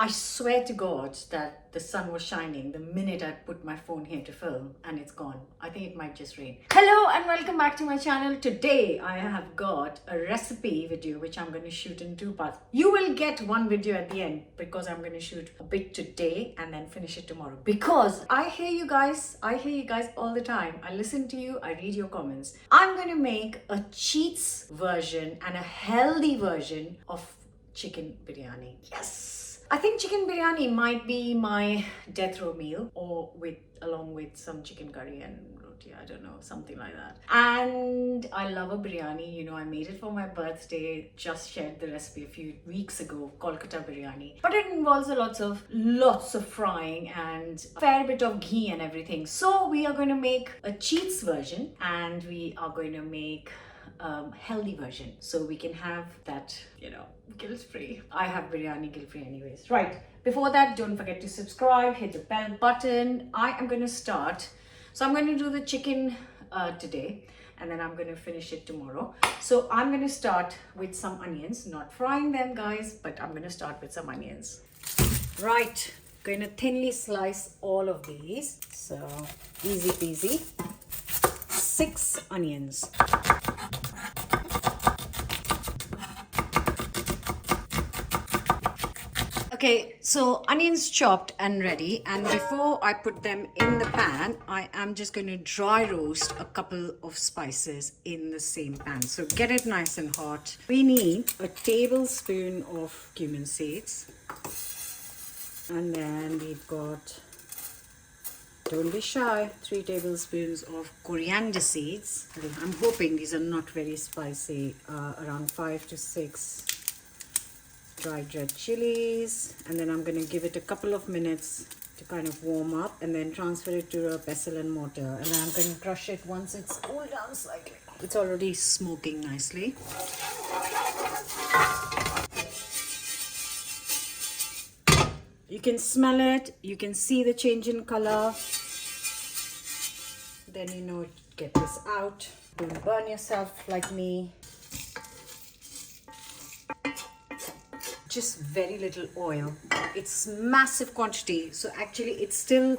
I swear to God that the sun was shining the minute I put my phone here to film, and it's gone. I think it might just rain. Hello and welcome back to my channel. Today I have got a recipe video which I'm going to shoot in 2 parts. You will get one video at the end because I'm going to shoot a bit today and then finish it tomorrow. Because I hear you guys all the time. I listen to you, I read your comments. I'm going to make a cheats version and a healthy version of chicken biryani. Yes! I think chicken biryani might be my death row meal, or along with some chicken curry and roti, I don't know, something like that. And I love a biryani, you know, I made it for my birthday, just shared the recipe a few weeks ago, Kolkata biryani. But it involves lots of frying and a fair bit of ghee and everything. So we are going to make a cheats version, and we are going to make healthy version, so we can have that, you know, guilt-free. I have biryani guilt-free anyways. Right, before that, don't forget to subscribe, hit the bell button. I am going to start, so I'm going to do the chicken today, and then I'm going to finish it tomorrow. So I'm going to start with some onions, not frying them guys, but I'm going to start with some onions. Right, going to thinly slice all of these, so easy peasy. 6 onions. Okay, so onions chopped and ready, and before I put them in the pan, I am just going to dry roast a couple of spices in the same pan. So get it nice and hot. We need a tablespoon of cumin seeds, and then we've got, don't be shy, 3 tablespoons of coriander seeds. I'm hoping these are not very spicy, around 5 to 6 dried red chilies, and then I'm going to give it a couple of minutes to kind of warm up, and then transfer it to a pestle and mortar, and then I'm going to crush it once it's cooled down slightly. It's already smoking nicely. You can smell it, you can see the change in color, then you know, get this out. Don't burn yourself like me. Just very little oil. It's massive quantity, so actually it's still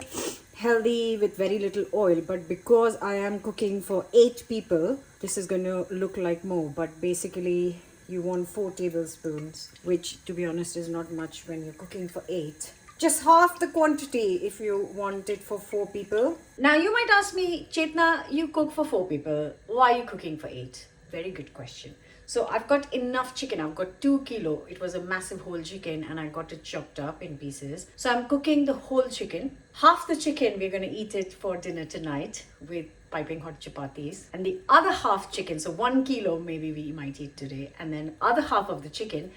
healthy with very little oil, but because I am cooking for 8 people, this is going to look like more, but basically you want 4 tablespoons, which to be honest is not much when you're cooking for 8. Just half the quantity if you want it for 4 people. Now you might ask me, Chetna, you cook for 4 people, why are you cooking for 8? Very good question. So I've got enough chicken. I've got 2 kilo. It was a massive whole chicken, and I got it chopped up in pieces. So I'm cooking the whole chicken. Half the chicken, we're going to eat it for dinner tonight with piping hot chapatis. And the other half chicken, so 1 kilo maybe we might eat today. And then other half of the chicken,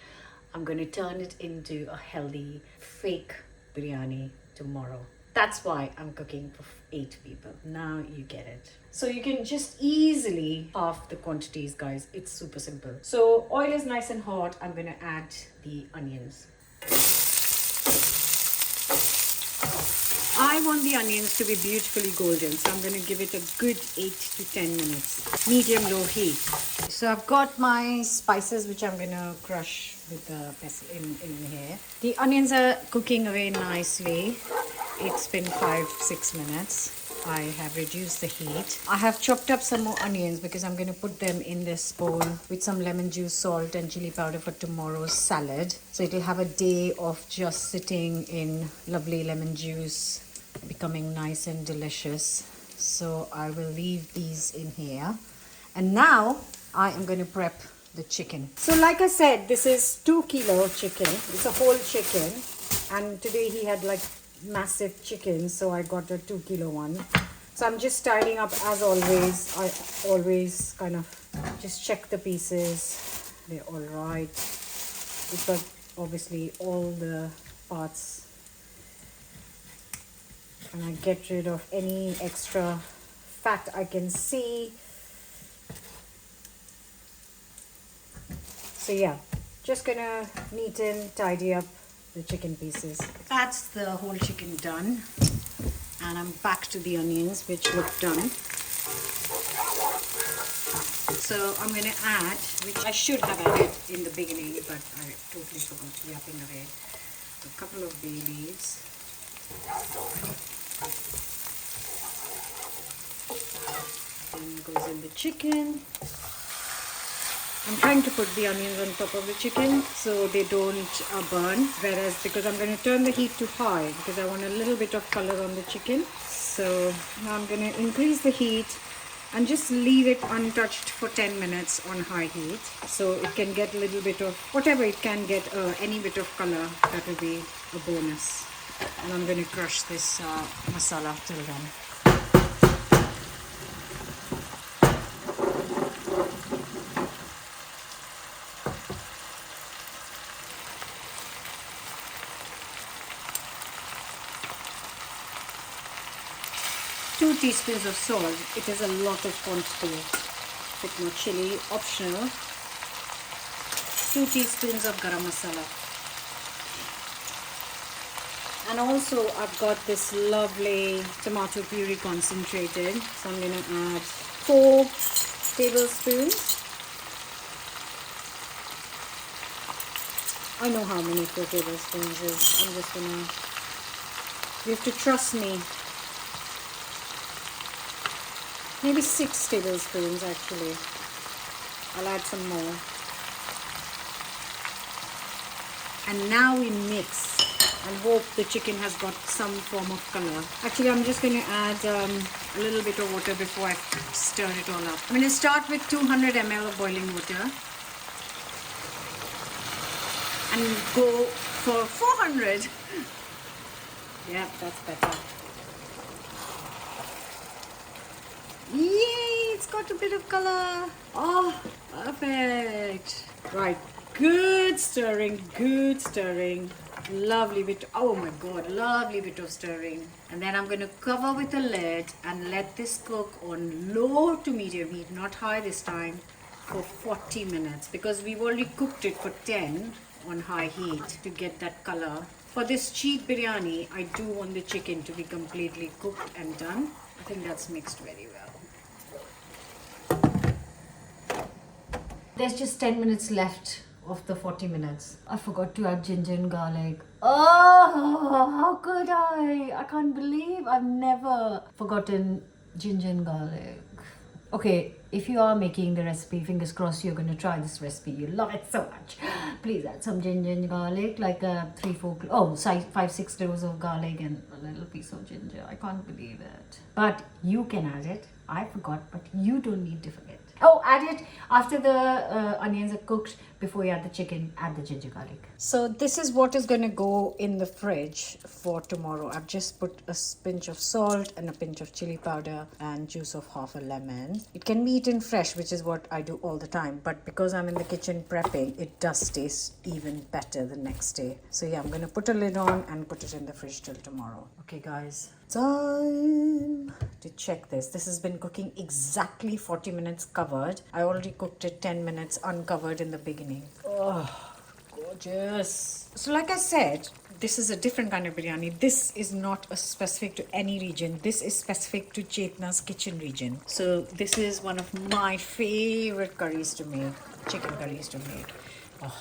I'm going to turn it into a healthy fake biryani tomorrow. That's why I'm cooking for 8 people. Now you get it. So you can just easily half the quantities, guys. It's super simple. So oil is nice and hot. I'm going to add the onions. I want the onions to be beautifully golden, so I'm going to give it a good 8 to 10 minutes. Medium-low heat. So I've got my spices, which I'm going to crush with the pestle in here. The onions are cooking away nicely. It's been 5-6 minutes. I have reduced the heat. I have chopped up some more onions because I'm going to put them in this bowl with some lemon juice, salt and chili powder for tomorrow's salad. So it'll have a day of just sitting in lovely lemon juice, becoming nice and delicious. So I will leave these in here. And now I am going to prep the chicken. So like I said, this is 2 kilo chicken. It's a whole chicken. And today he had like massive chicken, so I got a 2 kilo one. So I'm just tidying up as always. I always kind of just check the pieces. They're all right. We've got obviously all the parts, and I get rid of any extra fat I can see. So yeah, just gonna neaten, tidy up the chicken pieces. That's the whole chicken done, and I'm back to the onions, which look done. So I'm going to add, which I should have added in the beginning, but I totally forgot, yapping away. A couple of bay leaves. And goes in the chicken. I'm trying to put the onions on top of the chicken so they don't burn. Whereas because I'm going to turn the heat to high because I want a little bit of color on the chicken. So now I'm going to increase the heat and just leave it untouched for 10 minutes on high heat. So it can get a little bit of whatever it can get, any bit of color. That will be a bonus. And I'm going to crush this masala till then. 2 teaspoons of salt. It is a lot of quantity. Bit more chili, optional. 2 teaspoons of garam masala. And also I've got this lovely tomato puree concentrated. So I'm going to add 4 tablespoons. I know how many 4 tablespoons is. I'm just going to... You have to trust me. Maybe 6 tablespoons actually. I'll add some more. And now we mix and hope the chicken has got some form of color. Actually, I'm just going to add a little bit of water before I stir it all up. I'm going to start with 200 ml of boiling water and go for 400. Yeah, that's better. Yay, it's got a bit of color. Oh, perfect. Right, good stirring, good stirring. Lovely bit, oh my god, lovely bit of stirring. And then I'm going to cover with a lid and let this cook on low to medium heat, not high this time, for 40 minutes. Because we've already cooked it for 10 on high heat to get that color. For this cheat biryani, I do want the chicken to be completely cooked and done. I think that's mixed very well. There's just 10 minutes left of the 40 minutes. I forgot to add ginger and garlic. Oh, how could I? I can't believe I've never forgotten ginger and garlic. Okay, if you are making the recipe, fingers crossed you're going to try this recipe. You love it so much. Please add some ginger and garlic, like 5-6 cloves of garlic and a little piece of ginger. I can't believe it. But you can add it. I forgot, but you don't need to forget. Oh, add it after the onions are cooked. Before you add the chicken, add the ginger garlic. So this is what is going to go in the fridge for tomorrow. I've just put a pinch of salt and a pinch of chili powder and juice of half a lemon. It can be eaten fresh, which is what I do all the time. But because I'm in the kitchen prepping, it does taste even better the next day. So yeah, I'm going to put a lid on and put it in the fridge till tomorrow. Okay, guys. Time to check this. This has been cooking exactly 40 minutes covered. I already cooked it 10 minutes uncovered in the beginning. Oh, gorgeous. So like I said, this is a different kind of biryani. This is not specific to any region. This is specific to Chetna's kitchen region. So this is one of my favorite curries to make. Chicken curries to make. Oh,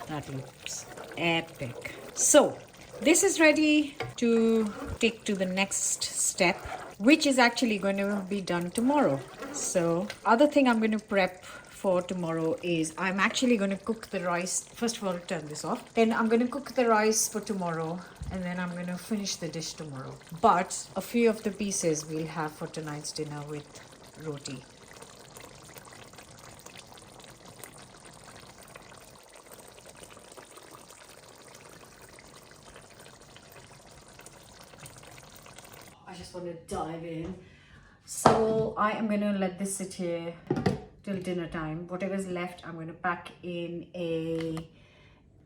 that looks epic. So this is ready to take to the next step, which is actually going to be done tomorrow. So other thing I'm going to prep for tomorrow is I'm actually going to cook the rice. First of all, turn this off. Then I'm going to cook the rice for tomorrow and then I'm going to finish the dish tomorrow. But a few of the pieces we'll have for tonight's dinner with roti. I just want to dive in. So I am going to let this sit here till dinner time. Whatever is left, I'm going to pack in a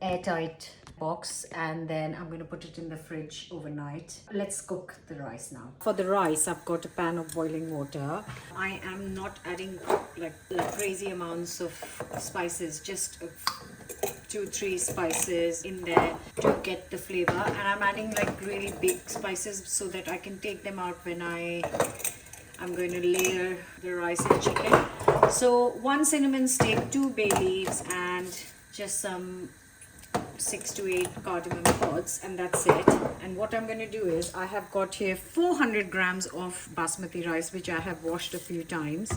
airtight box and then I'm going to put it in the fridge overnight. Let's cook the rice now. For the rice, I've got a pan of boiling water. I am not adding like crazy amounts of spices, just 2-3 spices in there to get the flavor, and I'm adding like really big spices so that I can take them out when I'm going to layer the rice and chicken. So 1 cinnamon stick, 2 bay leaves and just some 6 to 8 cardamom pods, and that's it. And what I'm going to do is I have got here 400 grams of basmati rice, which I have washed a few times.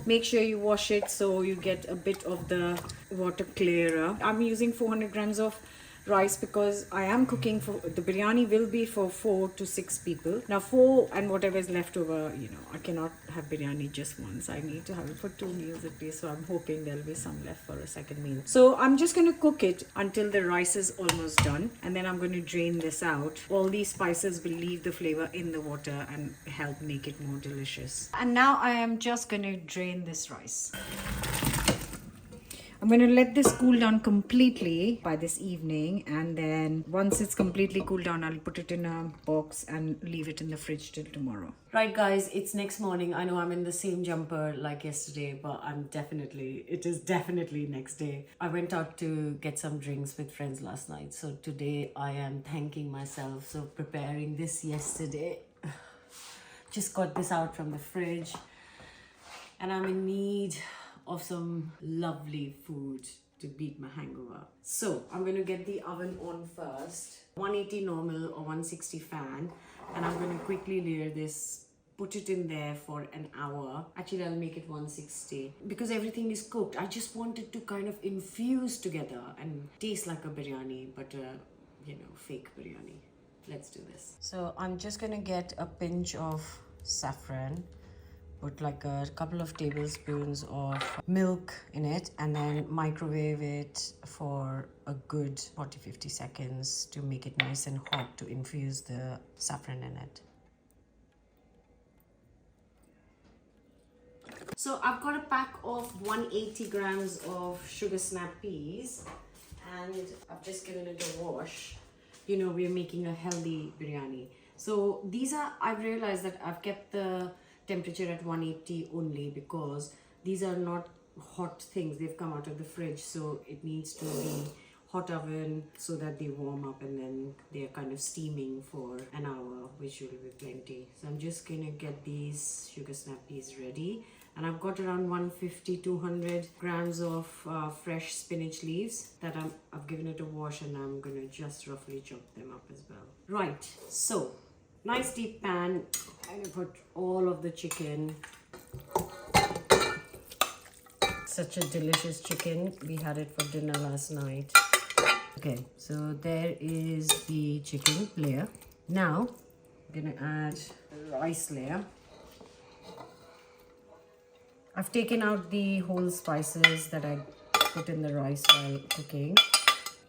Make sure you wash it so you get a bit of the water clearer. I'm using 400 grams of rice because I am cooking for the biryani will be for 4 to 6 people. Now 4 and whatever is left over, you know, I cannot have biryani just once. I need to have it for 2 meals at least. So I'm hoping there'll be some left for a second meal. So I'm just going to cook it until the rice is almost done, and then I'm going to drain this out. All these spices will leave the flavor in the water and help make it more delicious. And now I am just going to drain this rice. I'm going to let this cool down completely by this evening, and then once it's completely cooled down, I'll put it in a box and leave it in the fridge till tomorrow. Right guys, it's next morning. I know I'm in the same jumper like yesterday, but it is definitely next day. I went out to get some drinks with friends last night, so today I am thanking myself. So preparing this yesterday, just got this out from the fridge, and I'm in need of some lovely food to beat my hangover. So I'm going to get the oven on first, 180 normal or 160 fan, and I'm going to quickly layer this, put it in there for an hour. Actually, I'll make it 160 because everything is cooked. I just want it to kind of infuse together and taste like a biryani, but you know, fake biryani. Let's do this. So I'm just going to get a pinch of saffron, put like a couple of tablespoons of milk in it, and then microwave it for a good 40-50 seconds to make it nice and hot to infuse the saffron in it. So I've got a pack of 180 grams of sugar snap peas, and I've just given it a wash. You know, we're making a healthy biryani. So these are, I've realized that I've kept the temperature at 180 only because these are not hot things. They've come out of the fridge, so it needs to be hot oven so that they warm up, and then they're kind of steaming for an hour, which will be plenty. So I'm just gonna get these sugar snap peas ready, and I've got around 150-200 grams of fresh spinach leaves that I've given it a wash, and I'm gonna just roughly chop them up as well. Right, so nice deep pan. I'm gonna put all of the chicken. Such a delicious chicken. We had it for dinner last night. Okay, so there is the chicken layer. Now I'm gonna add the rice layer. I've taken out the whole spices that I put in the rice while cooking.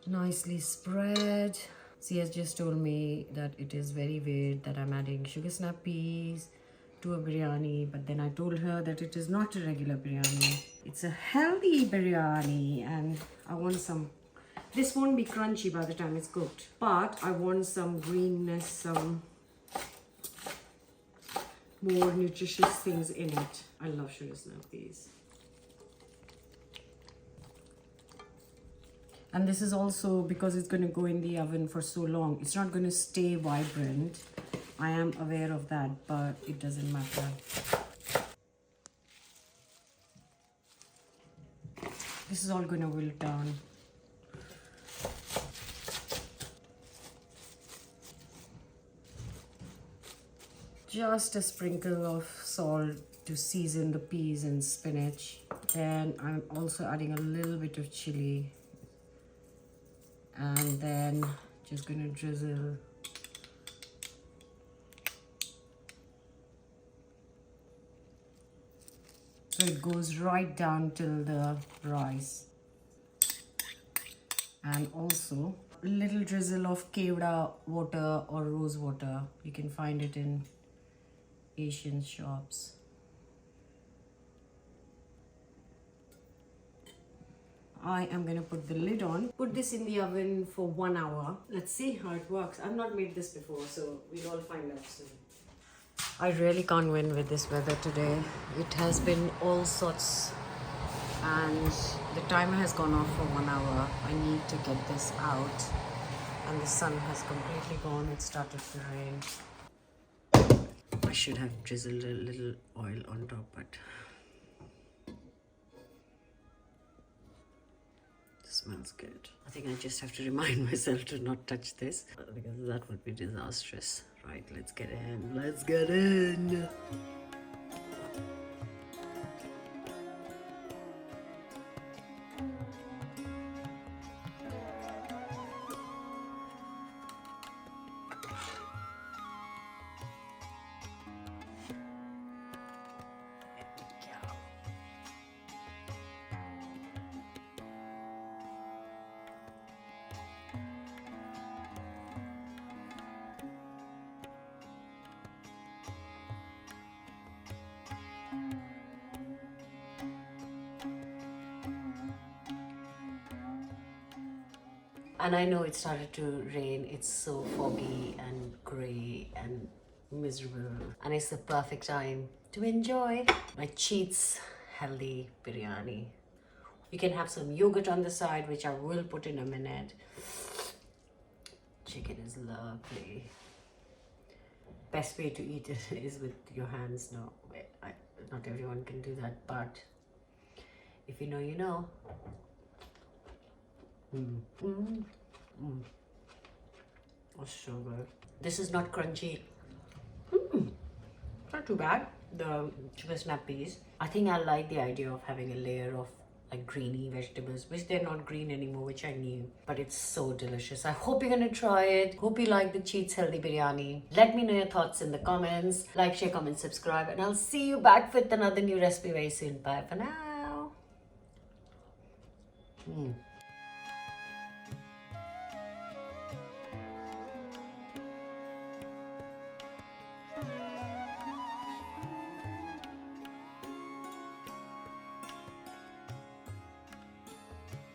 Nicely spread. She has just told me that it is very weird that I'm adding sugar snap peas to a biryani, but then I told her that it is not a regular biryani. It's a healthy biryani, and I want some. This won't be crunchy by the time it's cooked, but I want some greenness, some more nutritious things in it. I love sugar snap peas. And this is also because it's going to go in the oven for so long. It's not going to stay vibrant. I am aware of that, but it doesn't matter. This is all going to wilt down. Just a sprinkle of salt to season the peas and spinach. Then I'm also adding a little bit of chili. And then just gonna drizzle so it goes right down till the rice. And also a little drizzle of kevda water or rose water. You can find it in Asian shops. I am going to put the lid on, put this in the oven for 1 hour. Let's see how it works. I've not made this before, so we'll all find out soon. I really can't win with this weather today. It has been all sorts, and the timer has gone off for 1 hour. I need to get this out, and the sun has completely gone. It started to rain. I should have drizzled a little oil on top, but Smells good. I think I just have to remind myself to not touch this because that would be disastrous. Right, let's get in. Let's get in. And I know it started to rain. It's so foggy and grey and miserable. And it's the perfect time to enjoy my Cheats healthy biryani. You can have some yogurt on the side, which I will put in a minute. Chicken is lovely. Best way to eat it is with your hands. No, not everyone can do that, but if you know, you know. That's so good. This is not crunchy. Not too bad. The sugar snap peas. I think I like the idea of having a layer of like greeny vegetables, which they're not green anymore, which I knew, but it's so delicious. I hope you're gonna try it. Hope you like the Cheats healthy biryani. Let me know your thoughts in the comments. Like, share, comment, subscribe, and I'll see you back with another new recipe very soon. Bye for now.